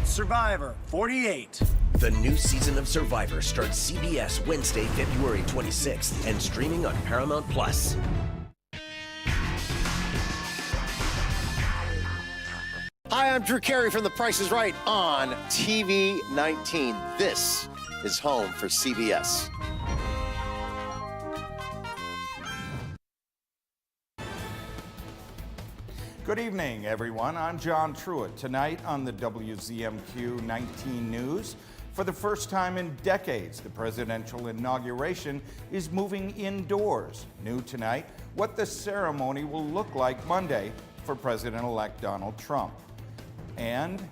Survivor 48. The new season of Survivor starts CBS Wednesday, February 26th and streaming on Paramount+. Hi, I'm Drew Carey from The Price is Right on TV 19. This is home for CBS. Good evening, everyone. I'm John Truitt. Tonight on the WZMQ 19 News, for the first time in decades, the presidential inauguration is moving indoors. New tonight, what the ceremony will look like Monday for President-elect Donald Trump. And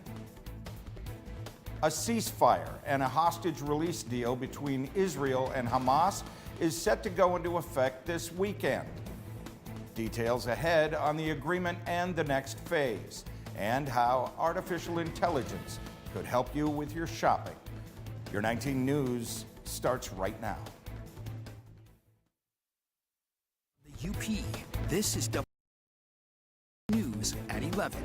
a ceasefire and a hostage release deal between Israel and Hamas is set to go into effect this weekend. Details ahead on the agreement and the next phase, and how artificial intelligence could help you with your shopping. Your 19 News starts right now. The UP. This is W News at 11.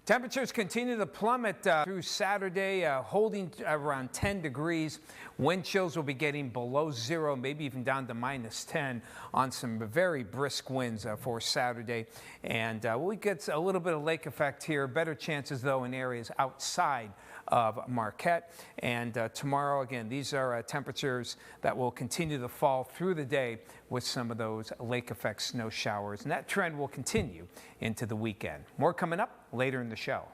Temperatures continue to plummet through Saturday, holding around 10 degrees. Wind chills will be getting below zero, maybe even down to -10 on some very brisk winds for Saturday. And we get a little bit of lake effect here. Better chances, though, in areas outside of Marquette. And tomorrow, again, these are temperatures that will continue to fall through the day with some of those lake effect snow showers. And that trend will continue into the weekend. More coming up later in the show.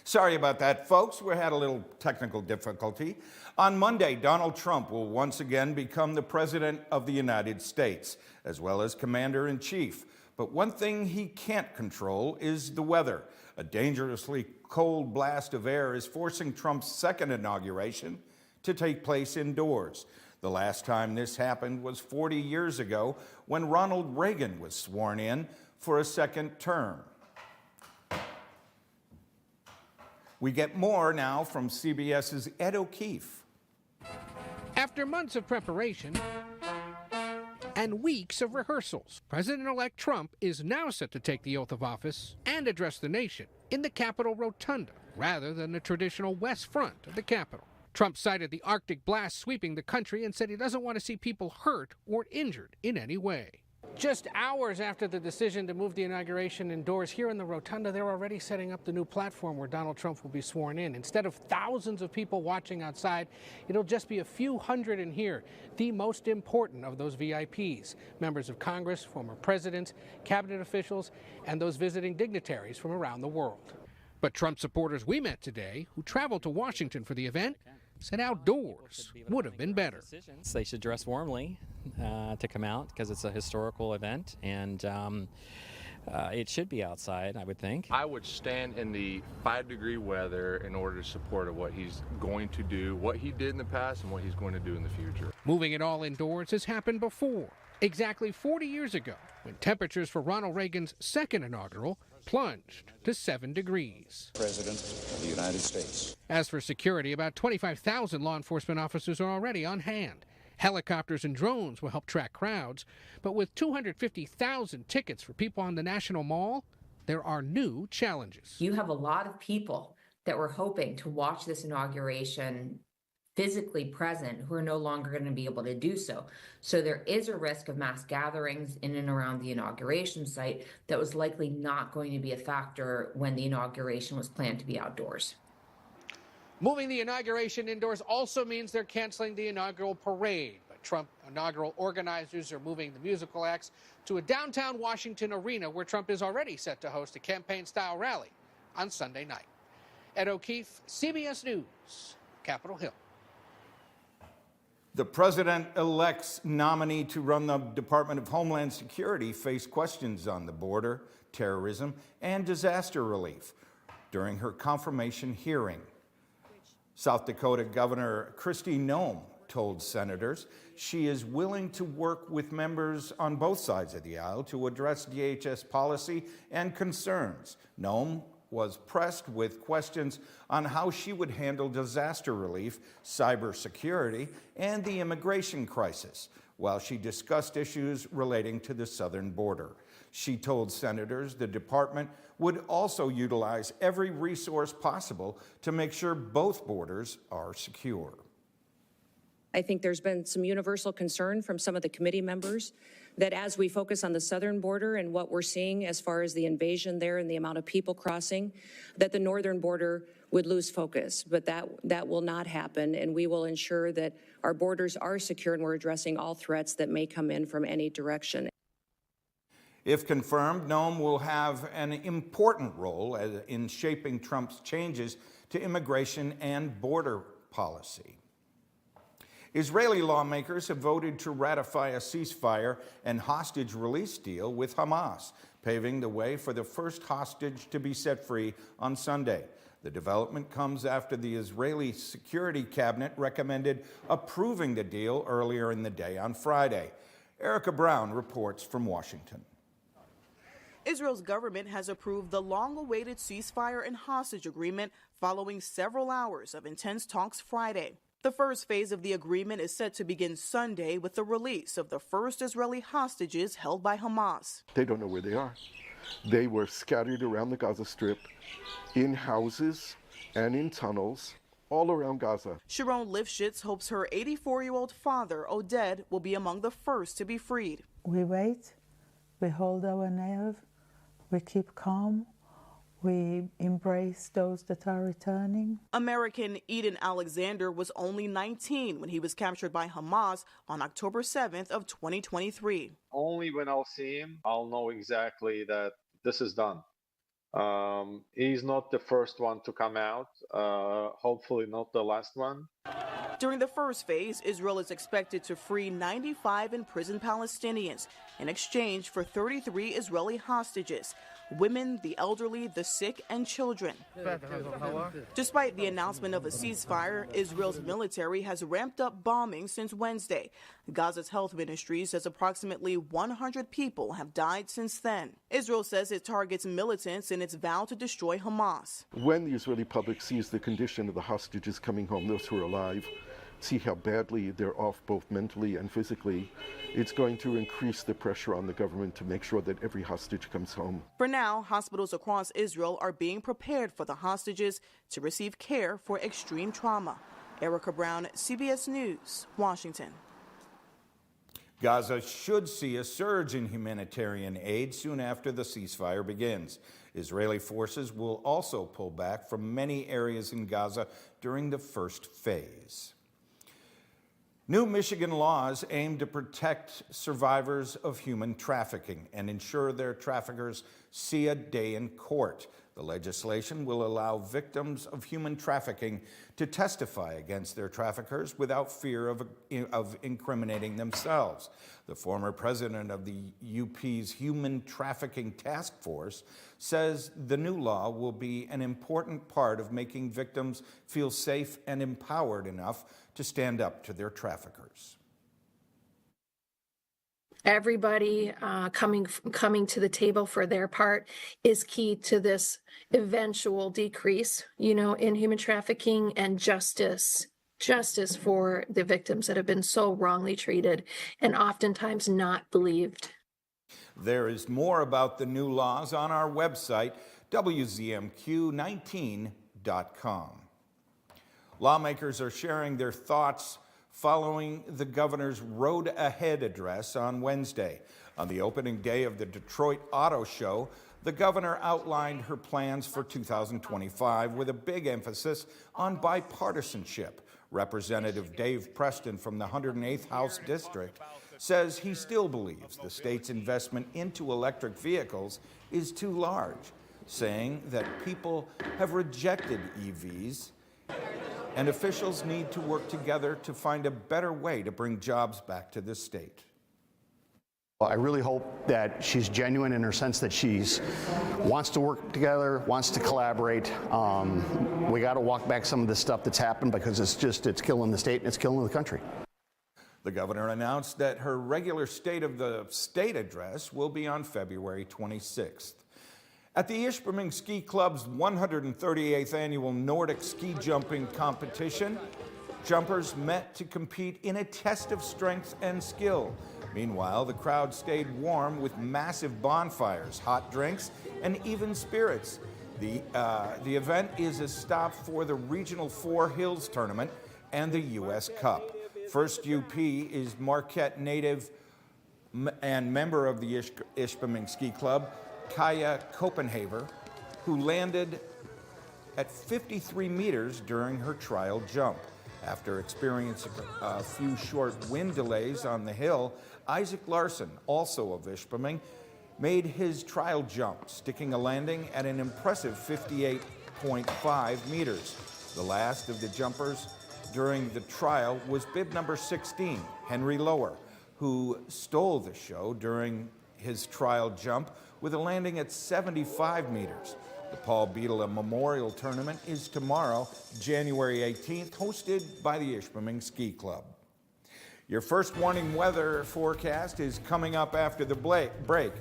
Sorry about that, folks. We had a little technical difficulty. On Monday, Donald Trump will once again become the President of the United States, as well as Commander-in-Chief. But one thing he can't control is the weather. A dangerously cold blast of air is forcing Trump's second inauguration to take place indoors. The last time this happened was 40 years ago when Ronald Reagan was sworn in for a second term. We get more now from CBS's Ed O'Keefe. After months of preparation and weeks of rehearsals, President-elect Trump is now set to take the oath of office and address the nation in the Capitol Rotunda rather than the traditional west front of the Capitol. Trump cited the Arctic blast sweeping the country and said he doesn't want to see people hurt or injured in any way. Just hours after the decision to move the inauguration indoors here in the Rotunda, they're already setting up the new platform where Donald Trump will be sworn in. Instead of thousands of people watching outside, it'll just be a few hundred in here, the most important of those VIPs, members of Congress, former presidents, cabinet officials, and those visiting dignitaries from around the world. But Trump supporters we met today, who traveled to Washington for the event, said outdoors would have been better. They should dress warmly to come out because it's a historical event, and it should be outside, I would think. I would stand in the 5-degree weather in order to support what he's going to do, what he did in the past, and what he's going to do in the future. Moving it all indoors has happened before, exactly 40 years ago, when temperatures for Ronald Reagan's second inaugural plunged to 7 degrees. President of the United States. As for security, about 25,000 law enforcement officers are already on hand. Helicopters and drones will help track crowds, but with 250,000 tickets for people on the National Mall, there are new challenges. You have a lot of people that were hoping to watch this inauguration physically present who are no longer going to be able to do so. So there is a risk of mass gatherings in and around the inauguration site that was likely not going to be a factor when the inauguration was planned to be outdoors. Moving the inauguration indoors also means they're canceling the inaugural parade. But Trump inaugural organizers are moving the musical acts to a downtown Washington arena where Trump is already set to host a campaign-style rally on Sunday night. Ed O'Keefe, CBS News, Capitol Hill. The president-elect's nominee to run the Department of Homeland Security faced questions on the border, terrorism, and disaster relief during her confirmation hearing. South Dakota Governor Kristi Noem told senators she is willing to work with members on both sides of the aisle to address DHS policy and concerns. Noem was pressed with questions on how she would handle disaster relief, cybersecurity, and the immigration crisis, while she discussed issues relating to the southern border. She told senators the department would also utilize every resource possible to make sure both borders are secure. I think there's been some universal concern from some of the committee members that as we focus on the southern border and what we're seeing as far as the invasion there and the amount of people crossing, that the northern border would lose focus. But that will not happen, and we will ensure that our borders are secure and we're addressing all threats that may come in from any direction. If confirmed, Noem will have an important role in shaping Trump's changes to immigration and border policy. Israeli lawmakers have voted to ratify a ceasefire and hostage release deal with Hamas, paving the way for the first hostage to be set free on Sunday. The development comes after the Israeli Security Cabinet recommended approving the deal earlier in the day on Friday. Erica Brown reports from Washington. Israel's government has approved the long-awaited ceasefire and hostage agreement following several hours of intense talks Friday. The first phase of the agreement is set to begin Sunday with the release of the first Israeli hostages held by Hamas. They don't know where they are. They were scattered around the Gaza Strip, in houses and in tunnels all around Gaza. Sharon Lifshitz hopes her 84-year-old father, Oded, will be among the first to be freed. We wait, we hold our nerve, we keep calm. We embrace those that are returning. American Eden Alexander was only 19 when he was captured by Hamas on October 7th of 2023. Only when I'll see him, I'll know exactly that this is done. He's not the first one to come out, hopefully not the last one. During the first phase, Israel is expected to free 95 imprisoned Palestinians in exchange for 33 Israeli hostages, women, the elderly, the sick, and children. Despite the announcement of a ceasefire, Israel's military has ramped up bombing since Wednesday. Gaza's health ministry says approximately 100 people have died since then. Israel says it targets militants in its vow to destroy Hamas. When the Israeli public sees the condition of the hostages coming home, those who are alive, see how badly they're off both mentally and physically, it's going to increase the pressure on the government to make sure that every hostage comes home. For now, hospitals across Israel are being prepared for the hostages to receive care for extreme trauma. Erica Brown, CBS News, Washington. Gaza should see a surge in humanitarian aid soon after the ceasefire begins. Israeli forces will also pull back from many areas in Gaza during the first phase. New Michigan laws aim to protect survivors of human trafficking and ensure their traffickers see a day in court. The legislation will allow victims of human trafficking to testify against their traffickers without fear of incriminating themselves. The former president of the UP's Human Trafficking Task Force says the new law will be an important part of making victims feel safe and empowered enough to stand up to their traffickers. Everybody coming to the table for their part is key to this eventual decrease, in human trafficking and justice for the victims that have been so wrongly treated and oftentimes not believed. There is more about the new laws on our website, WZMQ19.com. Lawmakers are sharing their thoughts following the governor's Road Ahead address on Wednesday. On the opening day of the Detroit Auto Show, the governor outlined her plans for 2025 with a big emphasis on bipartisanship. Representative Dave Preston from the 108th House District says he still believes the state's investment into electric vehicles is too large, saying that people have rejected EVs and officials need to work together to find a better way to bring jobs back to this state. I really hope that she's genuine in her sense that she's wants to work together, wants to collaborate. We got to walk back some of the stuff that's happened because it's killing the state and it's killing the country. The governor announced that her regular State of the State address will be on February 26th. At the Ishpeming Ski Club's 138th annual Nordic ski jumping competition, jumpers met to compete in a test of strength and skill. Meanwhile, the crowd stayed warm with massive bonfires, hot drinks, and even spirits. The event is a stop for the Regional Four Hills Tournament and the U.S. Cup. First UP is Marquette native and member of the Ishpeming Ski Club, Kaya Copenhaver, who landed at 53 meters during her trial jump. After experiencing a few short wind delays on the hill, Isaac Larson, also of Ishpeming, made his trial jump, sticking a landing at an impressive 58.5 meters. The last of the jumpers during the trial was bib number 16, Henry Lower, who stole the show during his trial jump with a landing at 75 meters. The Paul Beadle Memorial Tournament is tomorrow, January 18th, hosted by the Ishpeming Ski Club. Your first warning weather forecast is coming up after the break.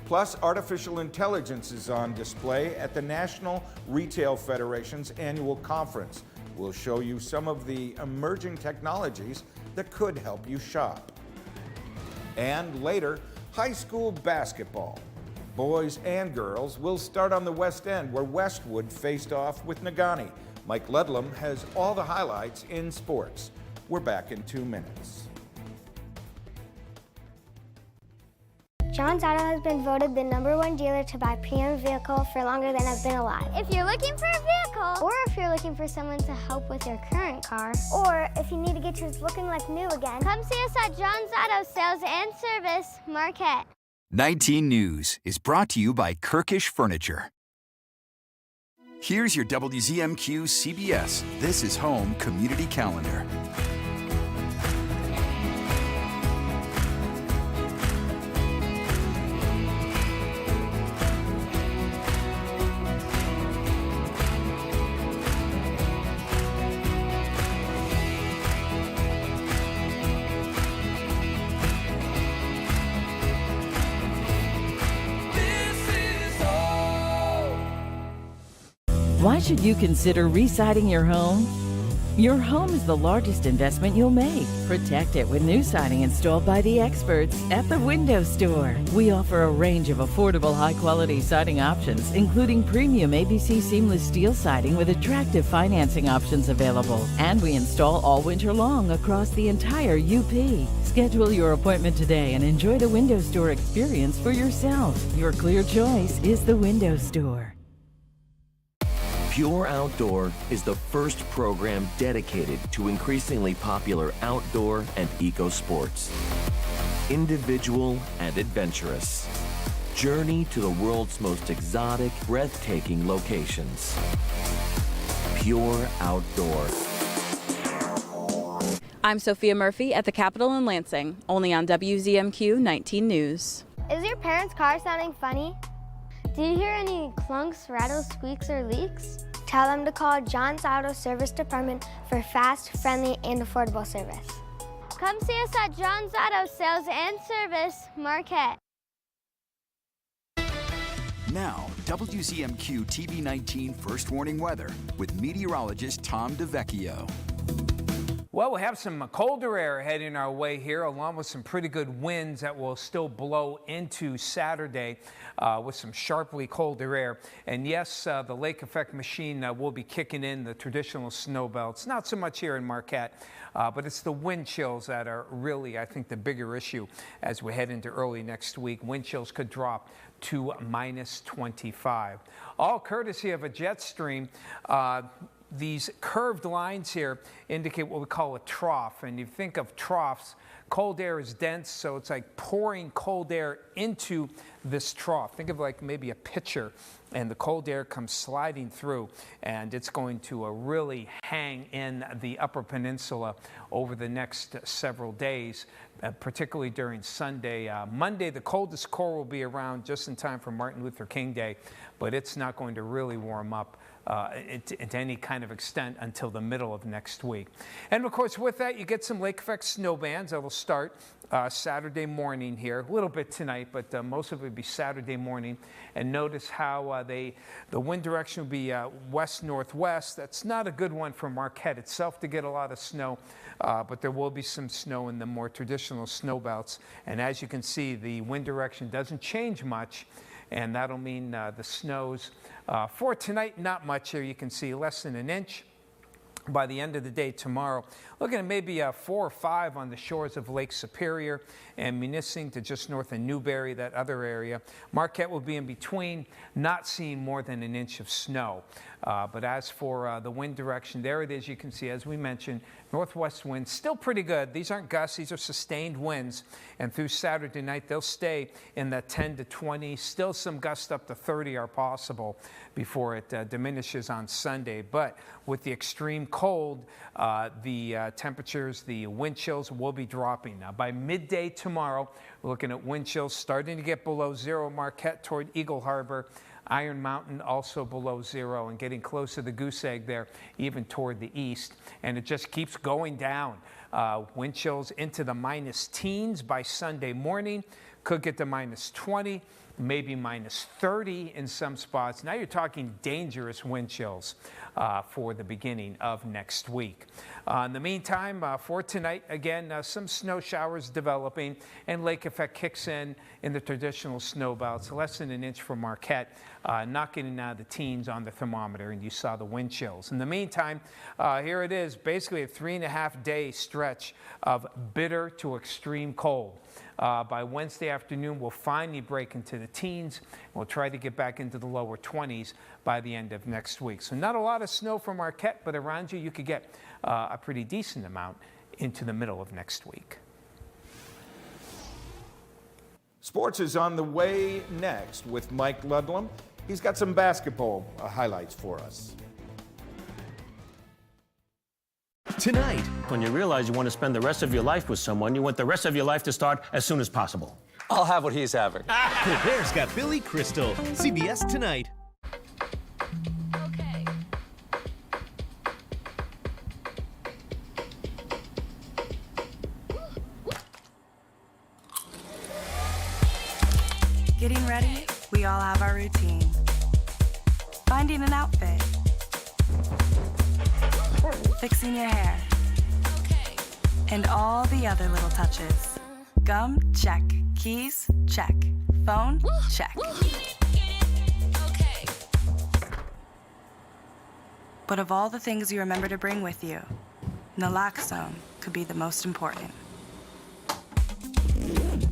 Plus, artificial intelligence is on display at the National Retail Federation's annual conference. We'll show you some of the emerging technologies that could help you shop. And later, high school basketball. Boys and girls will start on the West End, where Westwood faced off with Nagani. Mike Ludlam has all the highlights in sports. We're back in 2 minutes. John's Auto has been voted the #1 dealer to buy premium vehicle for longer than I've been alive. If you're looking for a vehicle, or if you're looking for someone to help with your current car, or if you need to get yours looking like new again, come see us at John's Auto Sales and Service, Marquette. 19 News is brought to you by Kirkish Furniture. Here's your WZMQ CBS This is Home Community Calendar. Why should you consider re-siding your home? Your home is the largest investment you'll make. Protect it with new siding installed by the experts at the Window Store. We offer a range of affordable, high-quality siding options, including premium ABC seamless steel siding with attractive financing options available. And we install all winter long across the entire UP. Schedule your appointment today and enjoy the Window Store experience for yourself. Your clear choice is the Window Store. Pure Outdoor is the first program dedicated to increasingly popular outdoor and eco sports. Individual and adventurous. Journey to the world's most exotic, breathtaking locations. Pure Outdoor. I'm Sophia Murphy at the Capitol in Lansing, only on WZMQ 19 News. Is your parents' car sounding funny? Do you hear any clunks, rattles, squeaks, or leaks? Tell them to call John's Auto Service Department for fast, friendly, and affordable service. Come see us at John's Auto Sales and Service, Marquette. Now, WZMQ TV 19 First Warning Weather with meteorologist Tom DeVecchio. Well, we'll have some colder air heading our way here, along with some pretty good winds that will still blow into Saturday with some sharply colder air. And yes, the lake effect machine will be kicking in the traditional snow belts. Not so much here in Marquette, but it's the wind chills that are really, I think, the bigger issue as we head into early next week. Wind chills could drop to -25. All courtesy of a jet stream. These curved lines here indicate what we call a trough. And you think of troughs, cold air is dense, so it's like pouring cold air into this trough. Think of like maybe a pitcher, and the cold air comes sliding through, and it's going to really hang in the Upper Peninsula over the next several days, particularly during Sunday. Monday, the coldest core will be around just in time for Martin Luther King Day, but it's not going to really warm up to any kind of extent until the middle of next week. And of course, with that, you get some lake effect snow bands that will start Saturday morning here, a little bit tonight, but most of it will be Saturday morning. And notice how the wind direction will be west-northwest. That's not a good one for Marquette itself to get a lot of snow, but there will be some snow in the more traditional snow belts. And as you can see, the wind direction doesn't change much, and that'll mean the snows for tonight, not much here. You can see less than an inch. By the end of the day tomorrow, looking at maybe 4 or 5 on the shores of Lake Superior and Munising to just north of Newberry, that other area. Marquette will be in between, not seeing more than an inch of snow. But as for the wind direction, there it is. You can see, as we mentioned, northwest winds still pretty good. These aren't gusts, these are sustained winds. And through Saturday night, they'll stay in the 10 to 20. Still some gusts up to 30 are possible before it diminishes on Sunday. But with the extreme cold, the temperatures, the wind chills will be dropping. Now, by midday tomorrow, we're looking at wind chills starting to get below zero. Marquette toward Eagle Harbor. Iron Mountain also below zero and getting close to the goose egg there, even toward the east. And it just keeps going down. Wind chills into the minus teens by Sunday morning. Could get to minus 20, maybe minus 30 in some spots. Now you're talking dangerous wind chills for the beginning of next week. In the meantime, for tonight, again, some snow showers developing, and lake effect kicks in the traditional snow belts, less than an inch for Marquette, knocking the teens on the thermometer, and you saw the wind chills. In the meantime, here it is, basically a 3.5-day stretch of bitter to extreme cold. By Wednesday afternoon, we'll finally break into the teens. We'll try to get back into the lower 20s by the end of next week. So not a lot of snow for Marquette, but around you could get a pretty decent amount into the middle of next week. Sports is on the way next with Mike Ludlam. He's got some basketball highlights for us. Tonight, when you realize you want to spend the rest of your life with someone, you want the rest of your life to start as soon as possible. I'll have what he's having. Colbert's got Billy Crystal. CBS Tonight. Getting ready, we all have our routine. Finding an outfit. Fixing your hair. And all the other little touches. Gum, check. Keys, check. Phone, check. But of all the things you remember to bring with you, naloxone could be the most important.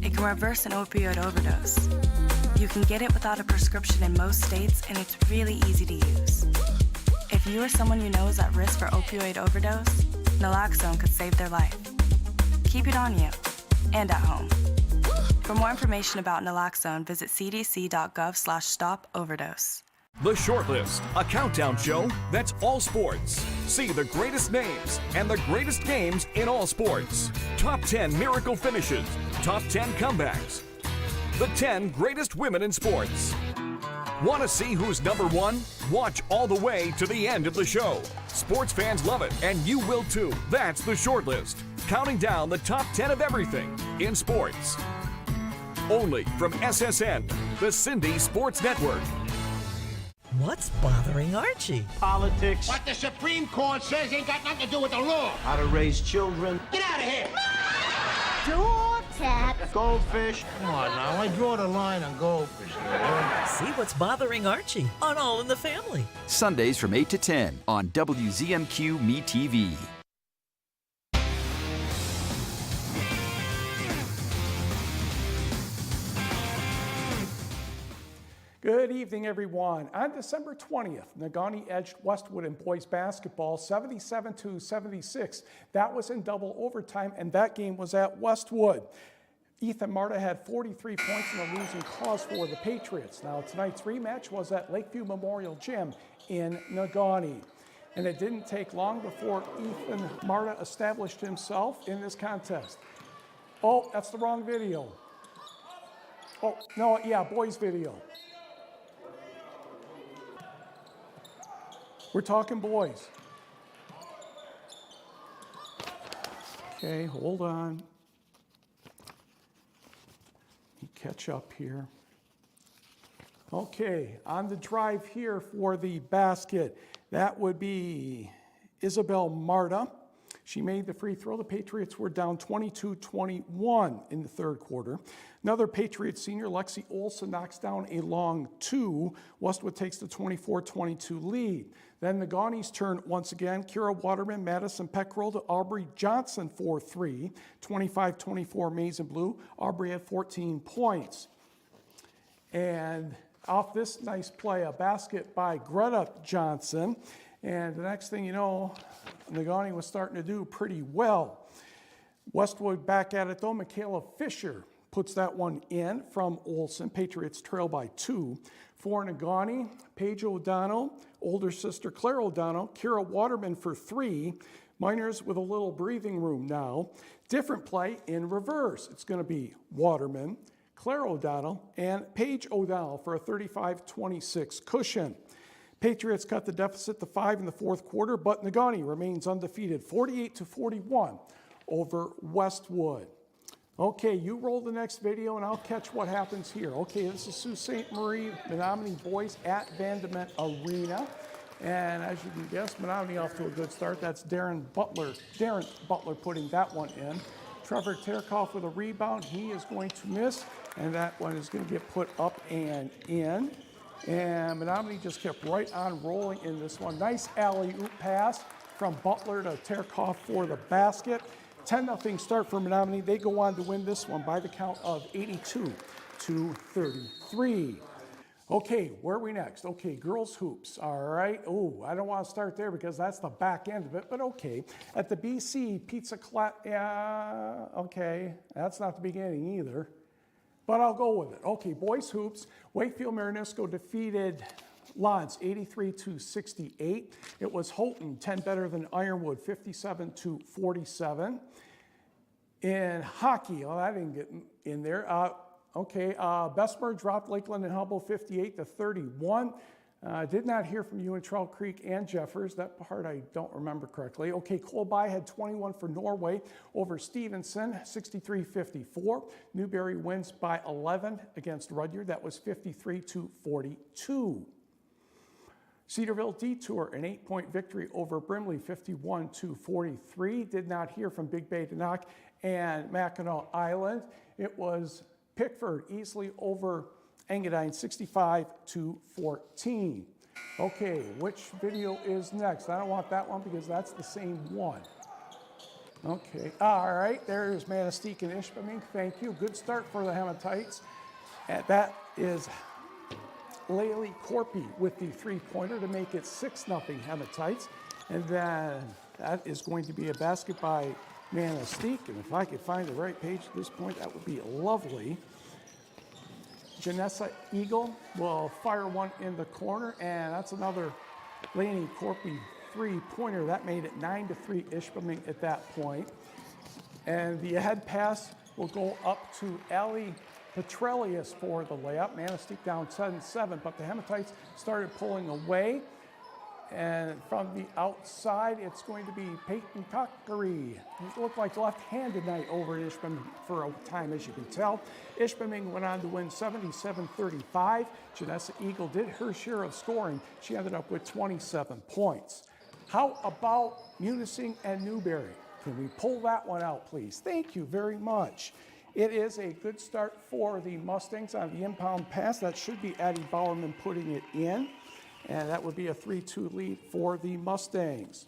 It can reverse an opioid overdose. You can get it without a prescription in most states, and it's really easy to use. If you or someone you know is at risk for opioid overdose, naloxone could save their life. Keep it on you and at home. For more information about naloxone, visit cdc.gov/stop-overdose. The Shortlist, a countdown show that's all sports. See the greatest names and the greatest games in all sports. Top 10 miracle finishes, top 10 comebacks. The 10 greatest women in sports. Want to see who's number one? Watch all the way to the end of the show. Sports fans love it, and you will too. That's The Shortlist, counting down the top 10 of everything in sports. Only from SSN, the Cindy Sports Network. What's bothering Archie? Politics. What the Supreme Court says ain't got nothing to do with the law. How to raise children. Get out of here. Door tap. Goldfish. Come on now, I draw the line on goldfish. See what's bothering Archie on All in the Family. Sundays from 8 to 10 on WZMQ Me TV. Good evening, everyone. On December 20th, Negaunee edged Westwood in boys basketball 77-76. That was in double overtime, and that game was at Westwood. Ethan Marta had 43 points in a losing cause for the Patriots. Now, tonight's rematch was at Lakeview Memorial Gym in Negaunee. And it didn't take long before Ethan Marta established himself in this contest. Oh, that's the wrong video. Oh, no, yeah, boys video. We're talking boys. Okay, hold on. Let me catch up here. Okay, on the drive here for the basket, that would be Isabel Marta. She made the free throw. The Patriots were down 22-21 in the third quarter. Another Patriots senior, Lexi Olson, knocks down a long two. Westwood takes the 24-22 lead. Then the Negaunee's turn once again. Kira Waterman, Madison Peckrell to Aubrey Johnson for three. 25-24 Maize and Blue. Aubrey had 14 points. And off this nice play, a basket by Greta Johnson. And the next thing you know, Negaunee was starting to do pretty well. Westwood back at it though. Michaela Fisher puts that one in from Olson. Patriots trail by 2. For Negaunee, Paige O'Donnell, older sister Claire O'Donnell, Kira Waterman for 3. Miners with a little breathing room now. Different play in reverse. It's going to be Waterman, Claire O'Donnell, and Paige O'Donnell for a 35-26 cushion. Patriots cut the deficit to 5 in the fourth quarter, but Negaunee remains undefeated, 48-41 over Westwood. Okay, you roll the next video and I'll catch what happens here. Okay, this is Sault Ste. Marie Menominee boys at Vandement Arena. And as you can guess, Menominee off to a good start. That's Darren Butler putting that one in. Trevor Terkoff with a rebound. He is going to miss, and that one is going to get put up and in. And Menominee just kept right on rolling in this one. Nice alley-oop pass from Butler to Terkoff for the basket. 10-0 start for Menominee. They go on to win this one by the count of 82-33. Okay, where are we next? Okay, girls hoops. All right. Oh, I don't want to start there because that's the back end of it, but okay. At the BC Pizza okay, that's not the beginning either. but I'll go with it. Okay, boys hoops. Wakefield Marinisco defeated Lawrence 83-68. It was Houghton 10 better than Ironwood 57-47. In hockey, oh, that didn't get in there. Bessemer dropped Lakeland and Humboldt 58-31. Did not hear from you in Trout Creek and Jeffers. That part I don't remember correctly. Okay, Colby had 21 for Norway over Stevenson, 63-54. Newberry wins by 11 against Rudyard. That was 53-42. Cedarville Detour, an 8-point victory over Brimley, 51-43. Did not hear from Big Bay Denok and Mackinac Island. It was Pickford easily over Engadine, 65-14. Okay, which video is next? I don't want that one because that's the same one. Okay, all right, there's Manistee and Ishpeming. Thank you. Good start for the Hematites. And that is Laylee Corpy with the three-pointer to make it 6-0 Hematites. And then that is going to be a basket by Manistee. And if I could find the right page at this point, that would be lovely. Janessa Eagle will fire one in the corner, and that's another Laney Corpy three-pointer. That made it 9-3 Ishpeming at that point. And the ahead pass will go up to Allie Petrelius for the layup. Manistee down 7-7, but the Hematites started pulling away. And from the outside, it's going to be Peyton Cockery. It looked like left-handed tonight over at Ishpeming for a time, as you can tell. Ishpeming went on to win 77-35. Janessa Eagle did her share of scoring. She ended up with 27 points. How about Munising and Newberry? Can we pull that one out, please? Thank you very much. It is a good start for the Mustangs on the impound pass. That should be Addie Bowerman putting it in. And that would be a 3-2 lead for the Mustangs.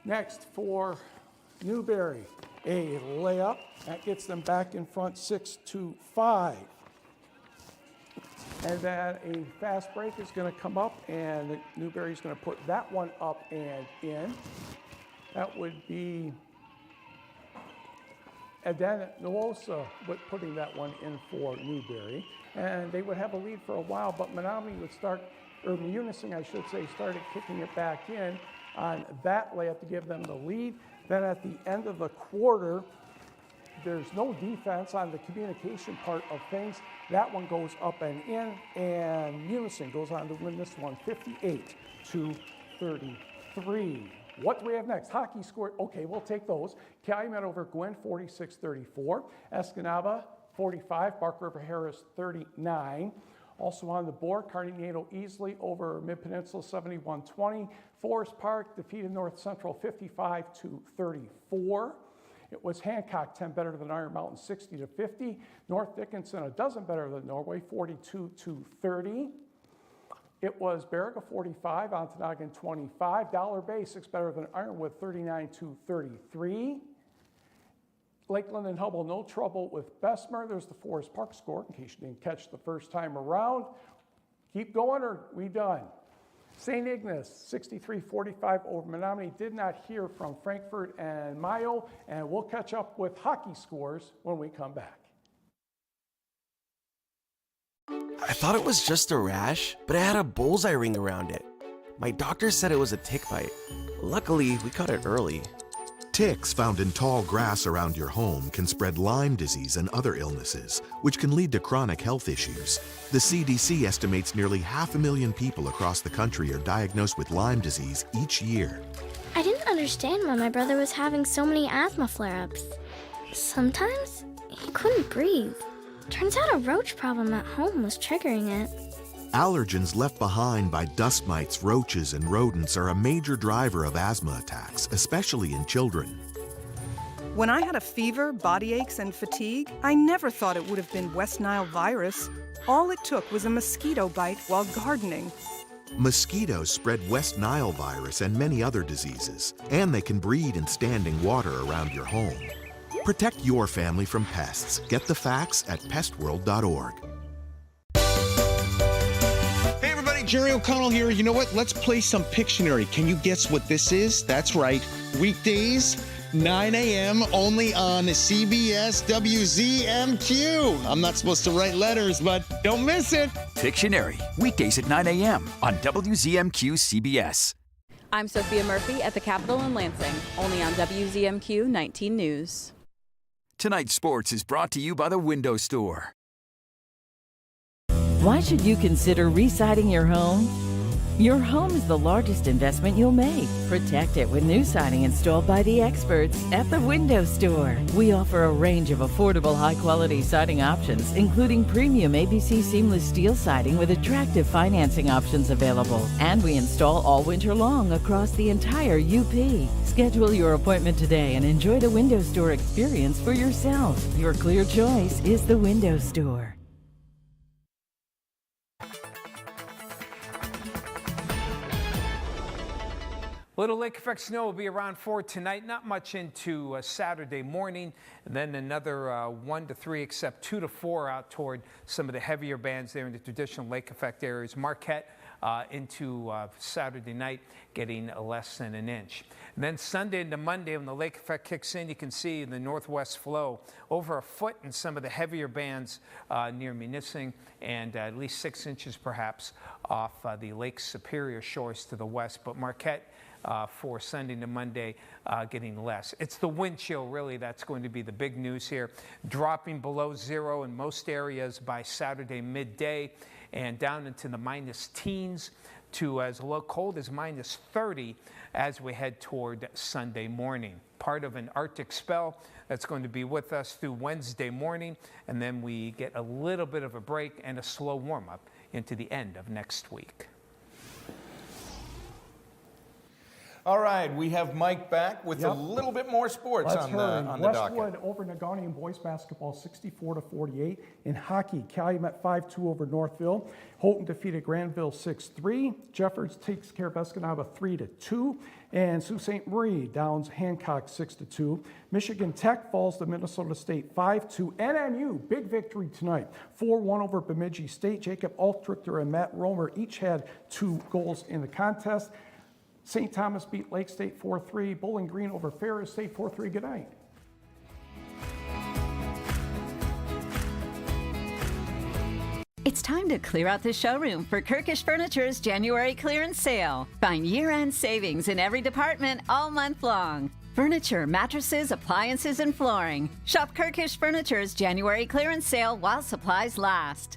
Next for Newberry, a layup. That gets them back in front 6-5. And then a fast break is going to come up, and Newberry's going to put that one up and in. That would be Eden Noosa putting that one in for Newberry. And they would have a lead for a while, but Menominee would start, or Munising, I should say, started kicking it back in on that layup to give them the lead. Then at the end of the quarter, there's no defense on the communication part of things. That one goes up and in, and Munising goes on to win this one 58-33. What do we have next? Hockey scored. Okay, we'll take those. Calumet over Gwynn, 46-34. Escanaba, 45. Bark River Harris, 39. Also on the board, Carnegie easily over Mid-Peninsula, 71-20. Forest Park defeated North Central, 55-34. It was Hancock, 10 better than Iron Mountain, 60-50. North Dickinson, a dozen better than Norway, 42-30. It was Baraga, 45, Ontonagon, 25. Dollar Bay, 6 better than Ironwood, 39-33. Lakeland and Hubble, no trouble with Bessemer. There's the Forest Park score, in case you didn't catch the first time around. Keep going, or we done? St. Ignace, 63-45 over Menominee. Did not hear from Frankfurt and Mayo, and we'll catch up with hockey scores when we come back. I thought it was just a rash, but it had a bullseye ring around it. My doctor said it was a tick bite. Luckily, we caught it early. Ticks found in tall grass around your home can spread Lyme disease and other illnesses, which can lead to chronic health issues. The CDC estimates nearly 500,000 people across the country are diagnosed with Lyme disease each year. I didn't understand why my brother was having so many asthma flare-ups. Sometimes he couldn't breathe. Turns out a roach problem at home was triggering it. Allergens left behind by dust mites, roaches, and rodents are a major driver of asthma attacks, especially in children. When I had a fever, body aches, and fatigue, I never thought it would have been West Nile virus. All it took was a mosquito bite while gardening. Mosquitoes spread West Nile virus and many other diseases, and they can breed in standing water around your home. Protect your family from pests. Get the facts at pestworld.org. Hey everybody, Jerry O'Connell here. You know what? Let's play some Pictionary. Can you guess what this is? That's right. Weekdays, 9 a.m. only on CBS WZMQ. I'm not supposed to write letters, but don't miss it. Pictionary, weekdays at 9 a.m. on WZMQ CBS. I'm Sophia Murphy at the Capitol in Lansing, only on WZMQ 19 News. Tonight's sports is brought to you by the Window Store. Why should you consider re-siding your home? Your home is the largest investment you'll make. Protect it with new siding installed by the experts at the Window Store. We offer a range of affordable, high-quality siding options, including premium ABC seamless steel siding with attractive financing options available. And we install all winter long across the entire UP. Schedule your appointment today and enjoy the Window Store experience for yourself. Your clear choice is the Window Store. Little lake effect snow will be around 4 tonight, not much into Saturday morning, and then another 1 to 3, except 2 to 4 out toward some of the heavier bands there in the traditional lake effect areas. Marquette into Saturday night, getting less than an inch. And then Sunday into Monday, when the lake effect kicks in, you can see the northwest flow over a foot in some of the heavier bands near Munising, and at least 6 inches perhaps off the Lake Superior shores to the west. But Marquette for Sunday to Monday, getting less. It's the wind chill, really, that's going to be the big news here. Dropping below zero in most areas by Saturday midday, and down into the minus teens to as low cold as minus 30 as we head toward Sunday morning. Part of an Arctic spell that's going to be with us through Wednesday morning, and then we get a little bit of a break and a slow warm-up into the end of next week. All right, we have Mike back with a little bit more sports on the docket. Westwood over Negaunee in boys basketball 64-48. In hockey, Calumet 5-2 over Northville. Houghton defeated Granville 6-3. Jeffords takes care of Escanaba 3-2. And Sault Ste. Marie downs Hancock 6-2. Michigan Tech falls to Minnesota State 5-2. NMU, big victory tonight. 4-1 over Bemidji State. Jacob Altrichter and Matt Romer each had 2 goals in the contest. St. Thomas beat Lake State 4-3. Bowling Green over Ferris State 4-3. Good night. It's time to clear out the showroom for Kirkish Furniture's January clearance sale. Find year-end savings in every department all month long. Furniture, mattresses, appliances, and flooring. Shop Kirkish Furniture's January clearance sale while supplies last.